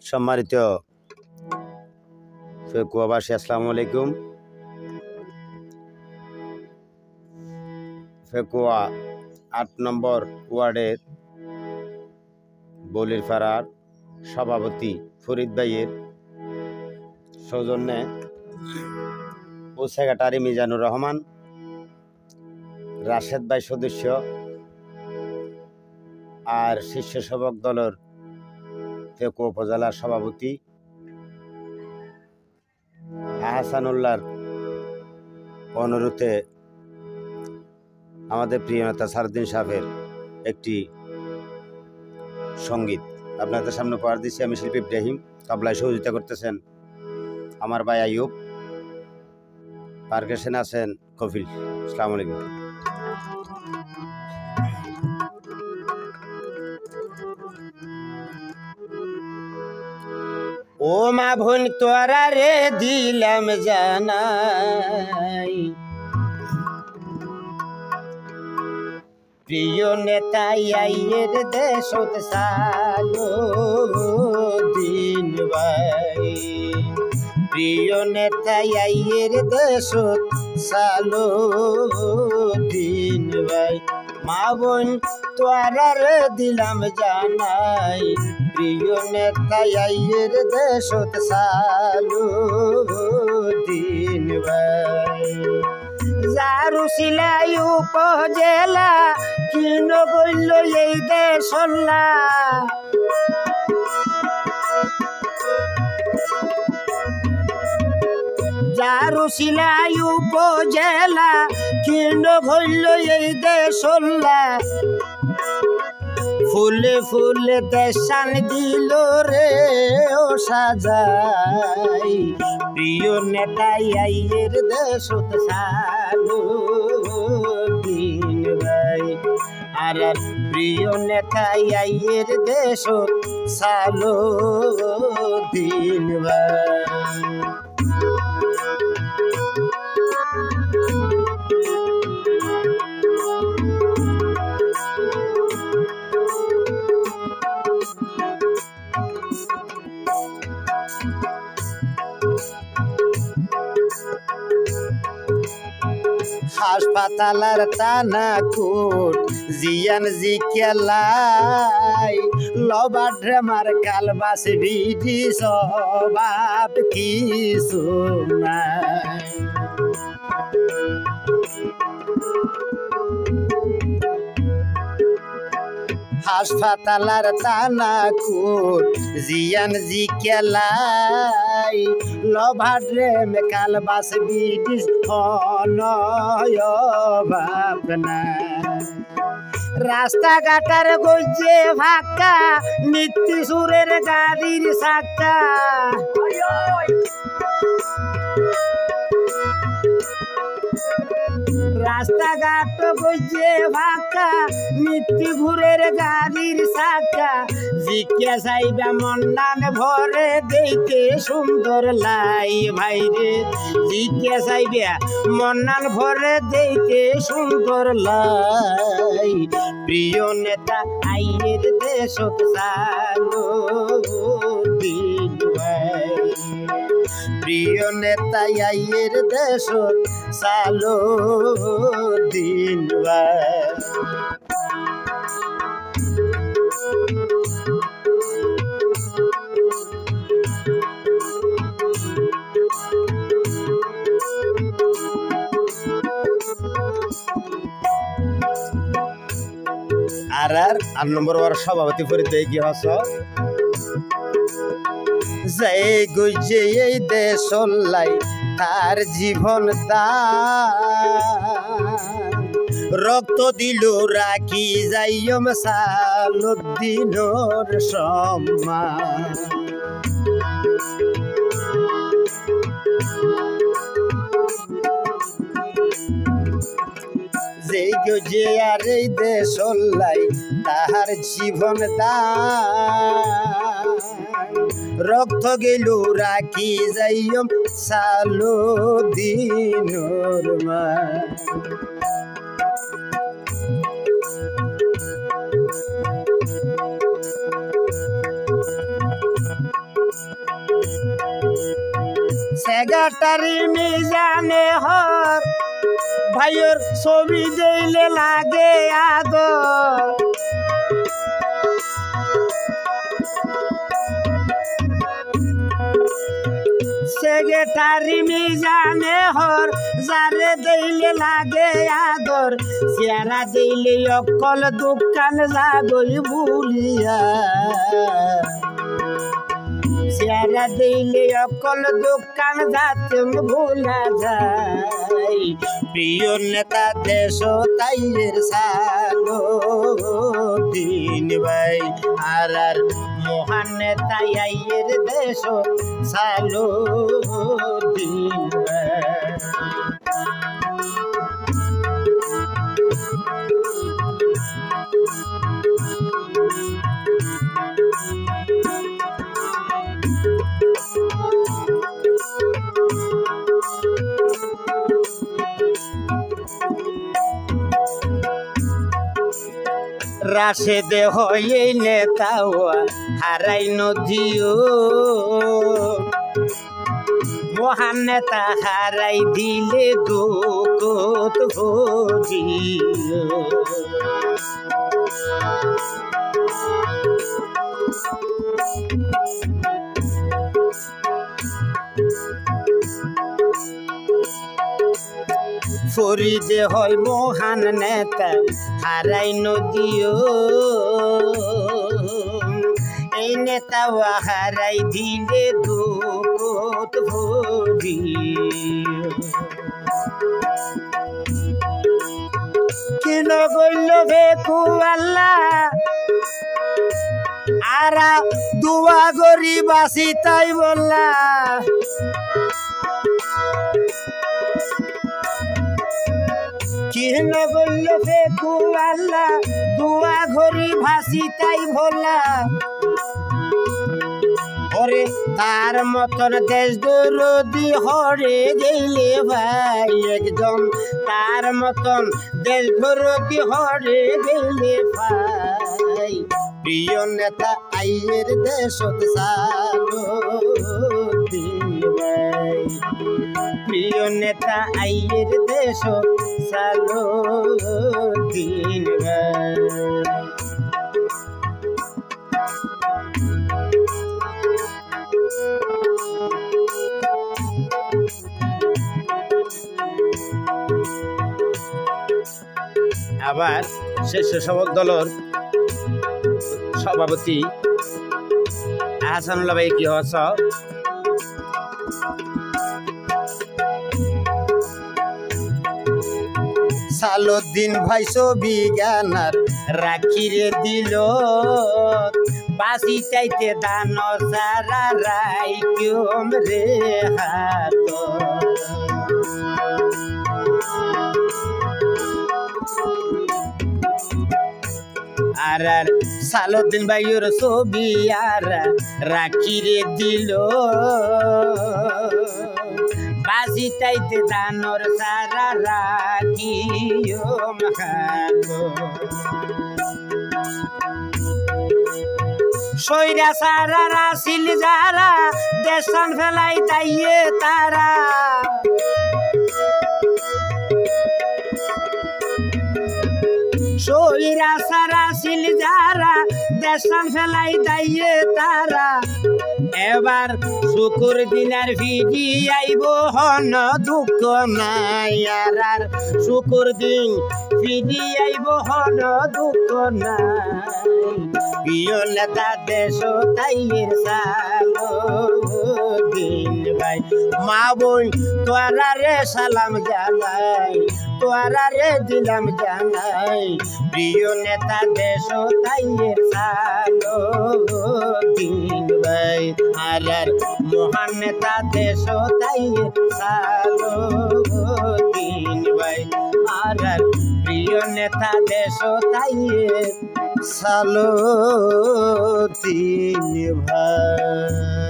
সম্মানিত ফেকুয়াবাসী, আসসালামু আলাইকুম। ফেকুয়া ৮ নম্বর ওয়ার্ডের বলিরপাড়ার সভাপতি ফরিদ ভাইয়ের সৌজন্যে ও সেক্রেটারি মিজানুর রহমান, রাশেদ ভাই সদস্য আর স্বেচ্ছাসেবক দলের ফেকুয়া উপজেলার সভাপতি আহসানুল্লাহর অনুরোধে আমাদের প্রিয় নেতা সারুদ্দিন সাহেবের একটি সঙ্গীত আপনাদের সামনে উপহার দিচ্ছি। আমি শিল্পী ইব্রাহিম, তবলায় সহযোগিতা করতেছেন আমার ভাই আইয়ুব, পারকাশনে আছেন কফিল। আসসালামু আলাইকুম। ও মা বোন তোরা রে দিলাম জানাই, প্রিয় নেতা আইয়ের দেশত সালুদ্দিন ভাই, প্রিয় নেতা আইয়ের দেশত সালুদ্দিন ভাই। মা বোন তোরা রে দিলাম জানাই, প্রিয় নেতা আইয়ের দেশত সালুদ্দিন ভাই। যারু সিলাই উপজেলা কিন বলল এই দেশল্লা, যারু সিলাই উপজেলা কিন বলল এই দেশল্লা, ফুলে ফুলে দেশান দিল রে ও সাজাই, প্রিয় নেতাই আইয়ের দেশত সালুদ্দিন ভাই। আর প্রিয় নেতাই আইয়ের দেশত সালুদ্দিন ভাই। হাসপাতালার টানা কোট জিয়ান জি কেলাই, লবা ড্রামার কালবাস ভিডি সবাব কিছু নাই। হাসপাতালার টানা কোট জিয়ান জি কেলাই, লবা ড্রেম কালবাস ভিডি অনয় ভাবনা। রাস্তাঘাটার গজে ফাঁকা, নিত্য সুরের গাড়ির সাক্কা, রাস্তাঘাট গজে ফাঁকা, নিত্য ঘুরের গাড়ির সাক্কা। জিজ্ঞা চাইবা মন্নান ভরে দেখতে সুন্দর লাই ভাই রে, জিজ্ঞা চাইবা মন্নান ভরে দেখতে সুন্দর লাই, প্রিয় নেতা আইয়ের দেশত সালুদ্দিন ভাই, প্রিয় নেতা আইয়ের দেশত সালুদ্দিন ভাই। আর ৮ নম্বর ওয়ার্ড সভাপতি ফরিদ ভাই কি হস যাই গুজে এই দেশলাই তার জীবন দান, রক্ত দিল রাখি যাইম সালুদ্দিনোর সম্মান। যেই গজে আর এই দেশলাই তাহার জীবন দান, রক্ত গেল রাখি যাইম সালুদ্দিনোর মান। সেক্রেটারি মিজানে হর ভাইয়ের ছবি দিলে লাগে আদর সেক্রেটারি মিজানে হর যারে দিলে লাগে আদর চেহারা দিলে অকল দোকান লাগই ভুলিয়া চেহারা দিলে অকল দোকান যাতে ভুলা যায় প্রিয় নেতা দেশ তাইয়ের সালো দিন ভাই আর মহান নেতা আইয়ের দেশ সালো দিন ভাই রাশেদে হয়ে নেতাও হারাই নদীও মহান নেতা হারাই দিলে দুঃখ ভোজিও ফরিদে হয় মহান নেতা হারাই নদীও এই নেতা হারাই দিলে দুঃখ ভরিও কেন বলল বেকু আল্লাহ আরা দুয়া গরি বাসি তাই বললা কেন বলল বেকু আল্লাহ দুয়া ঘড়ি ভাসি তাই ভোলা ওরে তার মতন দেশ দরদি হরে গেলে ভাই একদম তার মতন দেশ দরদি হরে গেলে ভাই প্রিয় নেতা আইয়ের দেশত সালো দিন ভাই প্রিয় নেতা আইয়ের দেশত সালো দিন ভাই আবার স্বেচ্ছাসেবক দলের সভাপতি আহসানুল্লাহ ভাই কি হস সালুদ্দিন ভাই ছবি গানার রাখিরে দিল বাসি চাইতে দান সারা রাই কিয়ম রে হাত আর সালুদ্দিন ভাইয়ের ছবি আর রাখিরে দিল বাসি চাইতে দানর সারা রাখিও সইরা সারা রাসিল যারা দেশান ফেলাই তাইয়ে তারা সইরা সারা সিল যারা দেশান ফেলাই তাইয়ে তারা এবার শুকুর দিনের ভিডি আইব হন দুঃখ নাই আর শুকুর দিন ভিডি আইব হন দুঃখ নাই প্রিয় নেতা দেশ তাইয়ের সালো দিন ভাই মা বোন তোরা রে সালাম জানাই তোরা রে দিলাম জানাই প্রিয় নেতা দেশ তাইয়ের সালো দিন ভাই আর মহান নেতা দেশ তাইয়ের সালো দিন ভাই আর প্রিয় নেতা দেশ তাইয়ের সালো দিন ভাই।